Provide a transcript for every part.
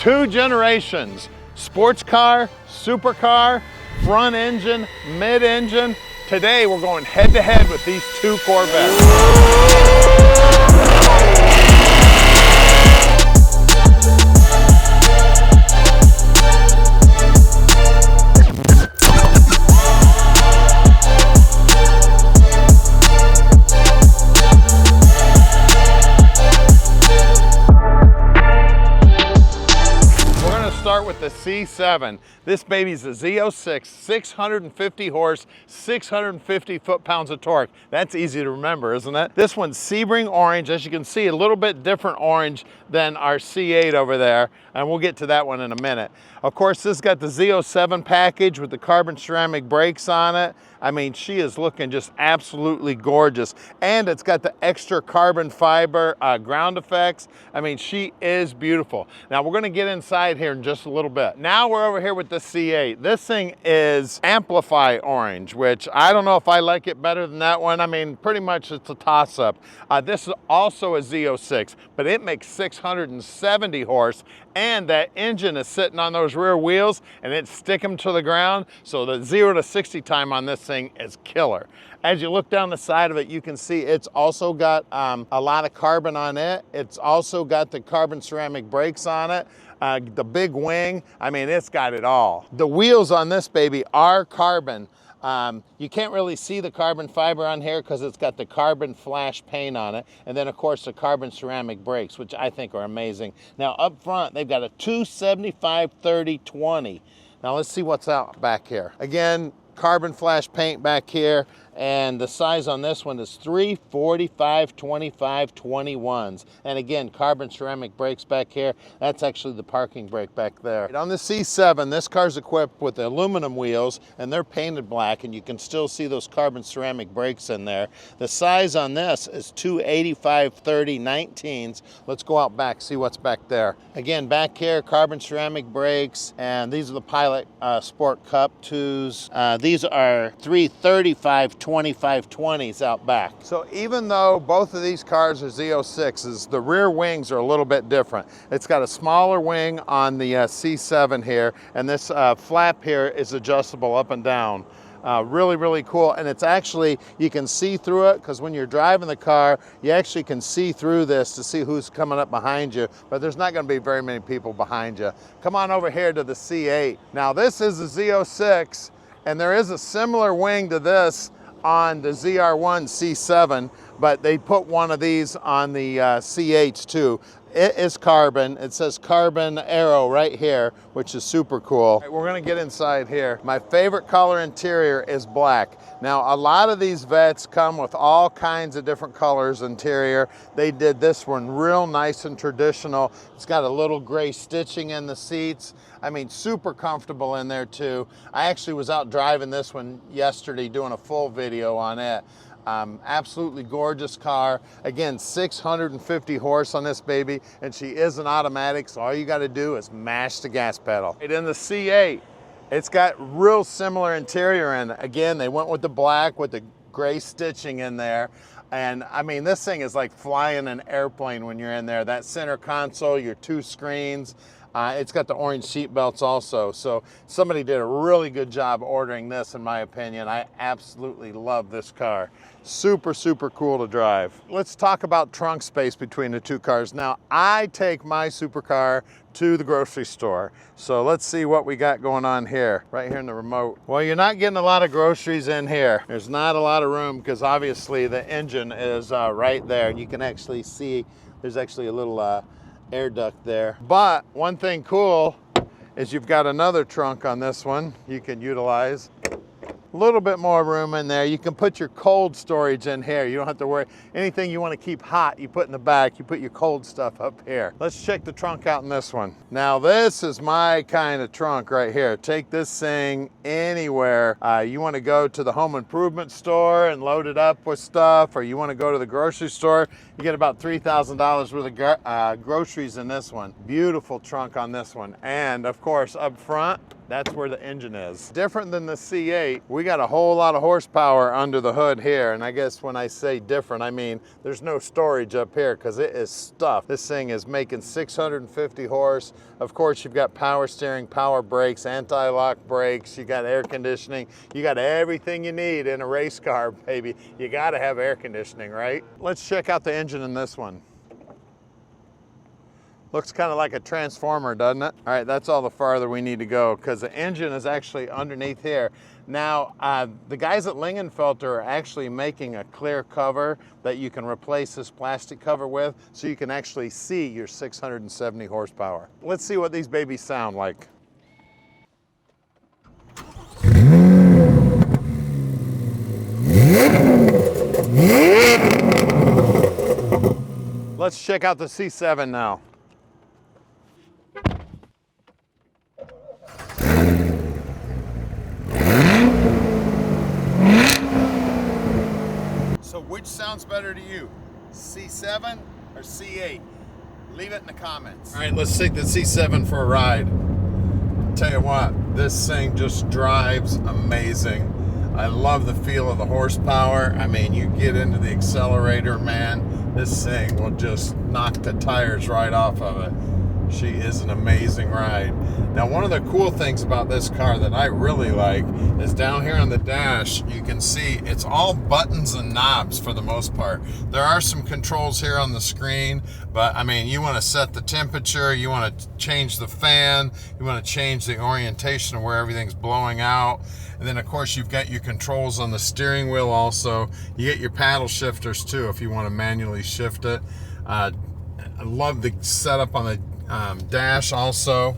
Two generations, sports car, supercar, front engine, mid-engine. Today we're going head to head with these two Corvettes. Start with the C7. This baby's a Z06, 650 horse, 650 foot-pounds of torque. That's easy to remember, isn't it? This one's Sebring orange. As you can see, a little bit different orange than our C8 over there, and we'll get to that one in a minute. Of course, this has got the Z07 package with the carbon ceramic brakes on it. I mean, she is looking just absolutely gorgeous. And it's got the extra carbon fiber ground effects. I mean, she is beautiful. Now, we're gonna get inside here in just a little bit. Now we're over here with the C8. This thing is Amplify orange, which I don't know if I like it better than that one. I mean, pretty much it's a toss-up. This is also a Z06, but it makes 670 horse, and that engine is sitting on those rear wheels, and it's sticking to the ground, so the 0 to 60 time on this thing is killer. As you look down the side of it, you can see it's also got a lot of carbon on it. It's also got the carbon ceramic brakes on it. The big wing, I mean, it's got it all. The wheels on this baby are carbon. You can't really see the carbon fiber on here because it's got the carbon flash paint on it. And then of course the carbon ceramic brakes, which I think are amazing. Now up front, they've got a 275/30/20. Now let's see what's out back here. Again, carbon flash paint back here, and the size on this one is 345/25/21s. And again, carbon ceramic brakes back here. That's actually the parking brake back there. On the C7, this car's equipped with aluminum wheels, and they're painted black, and you can still see those carbon ceramic brakes in there. The size on this is 285/30/19s. Let's go out back, see what's back there. Again, back here, carbon ceramic brakes, and these are the Pilot Sport Cup 2s. These are 335/25/20s out back. So even though both of these cars are Z06s, the rear wings are a little bit different. It's got a smaller wing on the C7 here, and this flap here is adjustable up and down. Really, really cool. And it's actually, you can see through it, because when you're driving the car, you actually can see through this to see who's coming up behind you, but there's not gonna be very many people behind you. Come on over here to the C8. Now this is a Z06, and there is a similar wing to this on the ZR1 C7, but they put one of these on the C8s too. It is carbon. It says carbon arrow right here, which is super cool. Right, we're gonna get inside here. My favorite color interior is black. Now, a lot of these Vettes come with all kinds of different colors interior. They did this one real nice and traditional. It's got a little gray stitching in the seats. I mean, super comfortable in there too. I actually was out driving this one yesterday doing a full video on it. Absolutely gorgeous car. Again, 650 horse on this baby, and she is an automatic, so all you gotta do is mash the gas pedal. And in the C8, it's got real similar interior in it. Again, they went with the black with the gray stitching in there. And I mean, this thing is like flying an airplane when you're in there. That center console, your two screens, it's got the orange seat belts also. So somebody did a really good job ordering this, in my opinion. I absolutely love this car. Super, super cool to drive. Let's talk about trunk space between the two cars. Now, I take my supercar to the grocery store. So let's see what we got going on here, right here in the remote. Well, you're not getting a lot of groceries in here. There's not a lot of room because obviously the engine is right there. And you can actually see there's actually a little air duct there. But one thing cool is you've got another trunk on this one you can utilize. A little bit more room in there. You can put your cold storage in here. You don't have to worry. Anything you want to keep hot, you put in the back. You put your cold stuff up here. Let's check the trunk out in this one. Now this is my kind of trunk right here. Take this thing anywhere. You want to go to the home improvement store and load it up with stuff, or you want to go to the grocery store, you get about $3,000 worth of groceries in this one. Beautiful trunk on this one. And of course up front, That's where the engine is. Different than the C8, we got a whole lot of horsepower under the hood here. And I guess when I say different, I mean there's no storage up here because it is stuffed. This thing is making 650 horse. Of course, you've got power steering, power brakes, anti-lock brakes. You got air conditioning. You got everything you need in a race car, baby. You got to have air conditioning, right? Let's check out the engine in this one. Looks kind of like a transformer, doesn't it? All right, that's all the farther we need to go because the engine is actually underneath here. Now, the guys at Lingenfelter are actually making a clear cover that you can replace this plastic cover with so you can actually see your 670 horsepower. Let's see what these babies sound like. Let's check out the C7 now. So which sounds better to you, C7 or C8? Leave it in the comments. All right, let's take the C7 for a ride. Tell you what, this thing just drives amazing. I love the feel of the horsepower. I mean, you get into the accelerator, man, this thing will just knock the tires right off of it. She is an amazing ride. Now, one of the cool things about this car that I really like is down here on the dash, you can see it's all buttons and knobs for the most part. There are some controls here on the screen, but I mean, you want to set the temperature, you want to change the fan, you want to change the orientation of where everything's blowing out. And then of course you've got your controls on the steering wheel also. You get your paddle shifters too if you want to manually shift it. I love the setup on the dash also,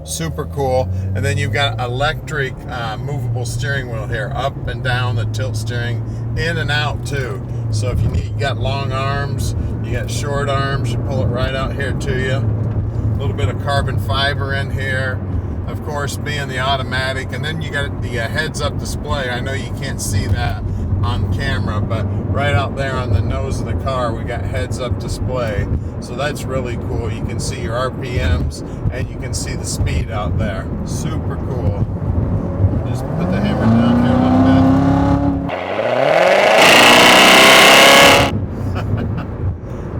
super cool. And then you've got electric movable steering wheel here, up and down, the tilt steering, in and out too. So if you got long arms, you got short arms, you pull it right out here to you. A little bit of carbon fiber in here, of course, being the automatic. And then you got the heads-up display. I know you can't see that on camera, but right out there on the nose of the car we got heads-up display, so that's really cool. You can see your RPMs and you can see the speed out there. Super cool. Just put the hammer down here a little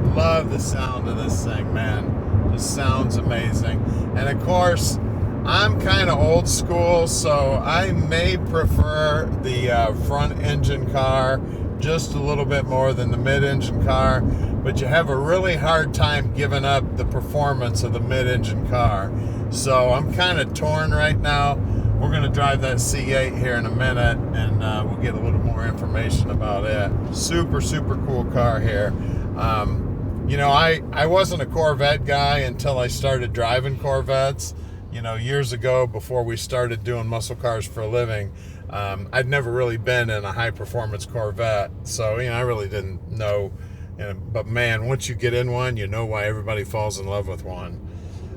bit. Love the sound of this thing, man. This sounds amazing. And of course, I'm kind of old school, so I may prefer the front engine car just a little bit more than the mid-engine car, but you have a really hard time giving up the performance of the mid-engine car. So I'm kind of torn right now. We're going to drive that C8 here in a minute, and we'll get a little more information about it. Super, super cool car here. You know, I wasn't a Corvette guy until I started driving Corvettes. You know, years ago, before we started doing muscle cars for a living, I'd never really been in a high-performance Corvette, so, you know, I really didn't know. But, man, once you get in one, you know why everybody falls in love with one.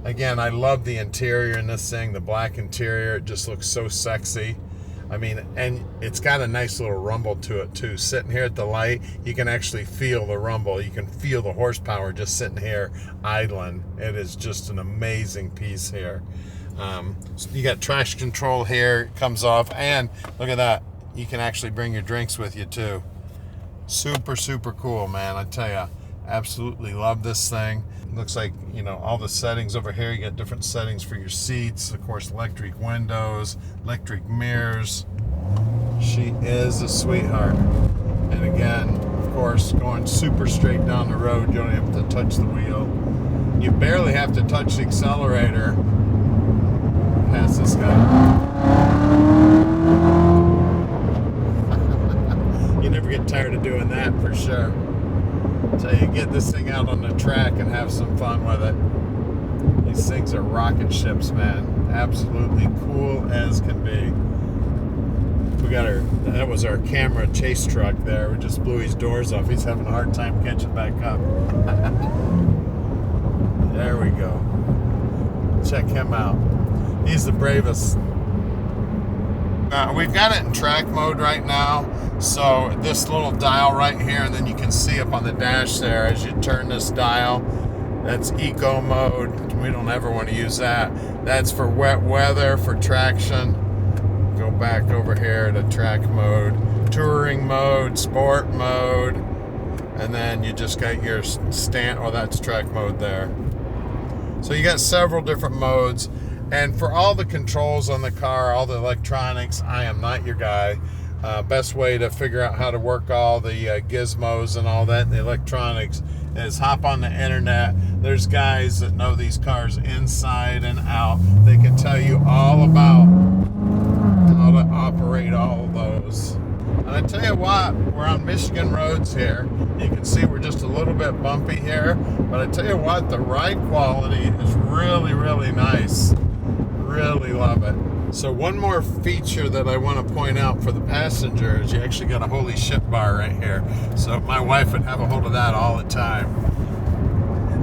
Again, I love the interior in this thing, the black interior. It just looks so sexy. I mean, and it's got a nice little rumble to it, too. Sitting here at the light, you can actually feel the rumble. You can feel the horsepower just sitting here idling. It is just an amazing piece here. So you got traction control here, it comes off, and look at that. You can actually bring your drinks with you, too. Super, super cool, man. I tell you, absolutely love this thing. It looks like, you know, all the settings over here. You got different settings for your seats. Of course, electric windows, electric mirrors. She is a sweetheart. And again, of course, going super straight down the road. You don't have to touch the wheel. You barely have to touch the accelerator. Pass this guy. You never get tired of doing that, for sure. So you get this thing out on the track and have some fun with it. These things are rocket ships, man. Absolutely cool as can be. We got that was our camera chase truck there. We just blew his doors off. He's having a hard time catching back up. There we go. Check him out. He's the bravest. We've got it in track mode right now. So this little dial right here, and then you can see up on the dash there as you turn this dial, that's eco mode. We don't ever want to use that. That's for wet weather, for traction. Go back over here to track mode, touring mode, sport mode, and then you just got your stand. Oh, that's track mode there. So you got several different modes, and for all the controls on the car, all the electronics, I am not your guy. Best way to figure out how to work all the gizmos and all that, the electronics, is hop on the internet. There's guys that know these cars inside and out. They can tell you all about how to operate all of those. And I tell you what, we're on Michigan roads here. You can see we're just a little bit bumpy here, but I tell you what, the ride quality is really, really nice. Really love it. So one more feature that I want to point out for the passengers, you actually got a holy shit bar right here. So my wife would have a hold of that all the time.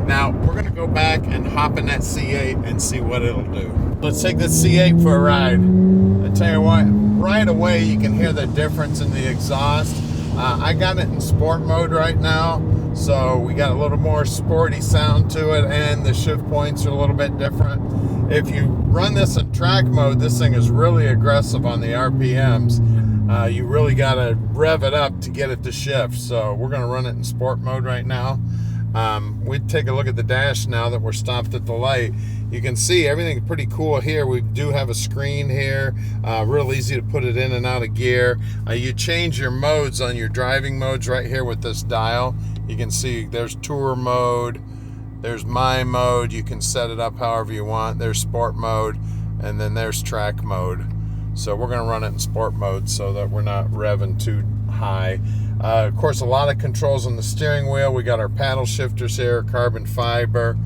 Now we're going to go back and hop in that C8 and see what it'll do. Let's take the C8 for a ride. I tell you what, right away you can hear the difference in the exhaust. I got it in sport mode right now, so we got a little more sporty sound to it, and the shift points are a little bit different. If you run this in track mode, this thing is really aggressive on the RPMs. You really got to rev it up to get it to shift. So we're going to run it in sport mode right now. We take a look at the dash now that we're stopped at the light. You can see everything's pretty cool here. We do have a screen here, real easy to put it in and out of gear. You change your modes on your driving modes right here with this dial. You can see there's tour mode, there's my mode. You can set it up however you want. There's sport mode, and then there's track mode. So we're going to run it in sport mode so that we're not revving too high. Of course, a lot of controls on the steering wheel. We got our paddle shifters here, carbon fiber.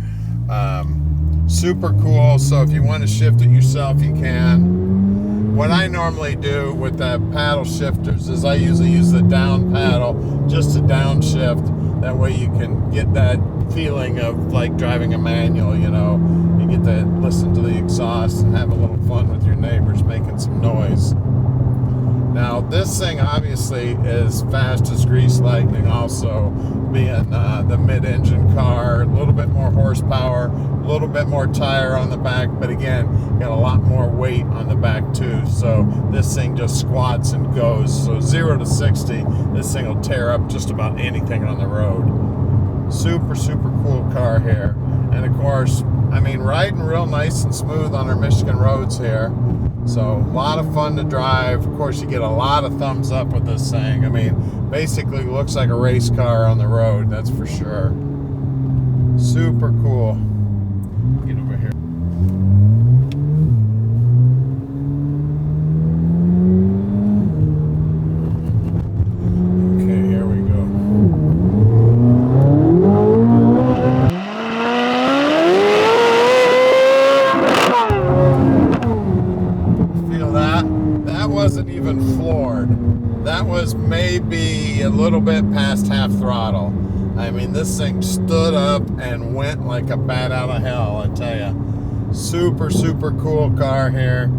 Super cool. So if you want to shift it yourself, you can. What I normally do with the paddle shifters is I usually use the down paddle just to downshift. That way you can get that feeling of like driving a manual, you know. You get to listen to the exhaust and have a little fun with your neighbors making some noise. Now this thing obviously is fast as grease lightning, also being the mid-engine car, a little bit more horsepower, a little bit more tire on the back, but again, got a lot more weight on the back too, so this thing just squats and goes. So 0 to 60, this thing will tear up just about anything on the road. Super, super cool car here. And of course, I mean, riding real nice and smooth on our Michigan roads here. So a lot of fun to drive. Of course, you get a lot of thumbs up with this thing. I mean, basically looks like a race car on the road, that's for sure. Super cool. Get over here. Okay, here we go. Feel that? That wasn't even floored. That was maybe a little bit past half throttle. I mean, this thing stood up and went like a bat out of hell, I tell you. Super, super cool car here.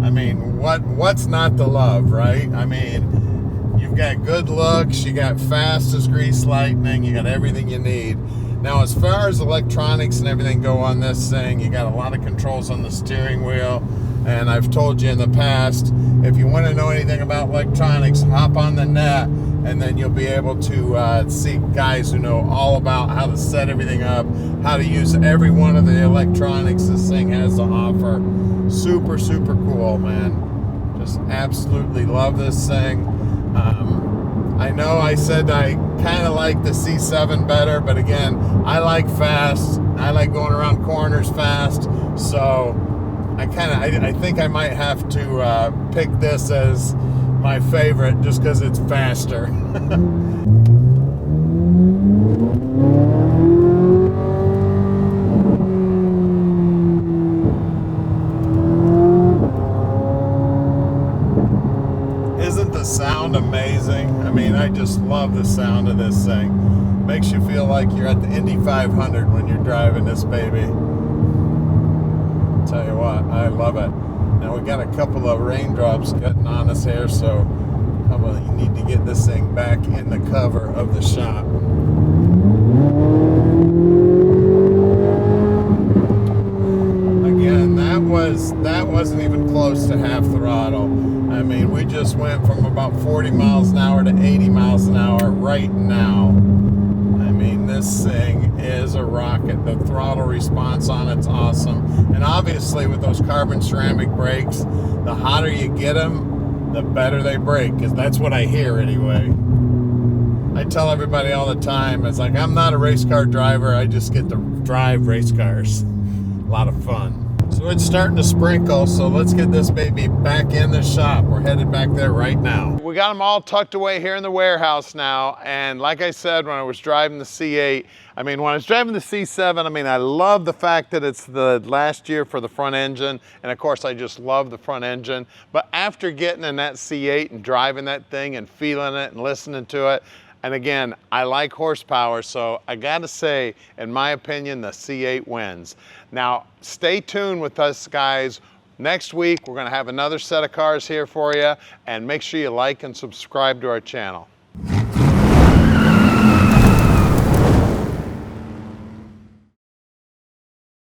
I mean, what's not to love, right? I mean, you've got good looks, you got fast as grease lightning, you got everything you need. Now, as far as electronics and everything go on this thing, you got a lot of controls on the steering wheel. And I've told you in the past, if you want to know anything about electronics, hop on the net, and then you'll be able to see guys who know all about how to set everything up, how to use every one of the electronics this thing has to offer. Super, super cool, man. Just absolutely love this thing. I know I said I kind of like the C7 better, but again, I like fast. I like going around corners fast, so I think I might have to pick this as my favorite just because it's faster. Isn't the sound amazing? I mean, I just love the sound of this thing. Makes you feel like you're at the Indy 500 when you're driving this baby. Tell you what, I love it. Now we got a couple of raindrops getting on us here, so probably need to get this thing back in the cover of the shop. wasn't even close to half throttle. I mean, we just went from about 40 miles an hour to 80 miles an hour right now. I mean, this thing is a rocket. The throttle response on it's awesome. And obviously with those carbon ceramic brakes, the hotter you get them, the better they brake, because that's what I hear anyway. I tell everybody all the time, it's like, I'm not a race car driver, I just get to drive race cars. A lot of fun. So it's starting to sprinkle, so let's get this baby back in the shop. We're headed back there right now. We got them all tucked away here in the warehouse now, and like I said, when I was driving the C8, I mean, when I was driving the C7, I mean, I love the fact that it's the last year for the front engine, and of course, I just love the front engine. But after getting in that C8 and driving that thing and feeling it and listening to it, and again, I like horsepower, so I gotta say, in my opinion, the C8 wins. Now, stay tuned with us, guys. Next week, we're gonna have another set of cars here for you, and make sure you like and subscribe to our channel.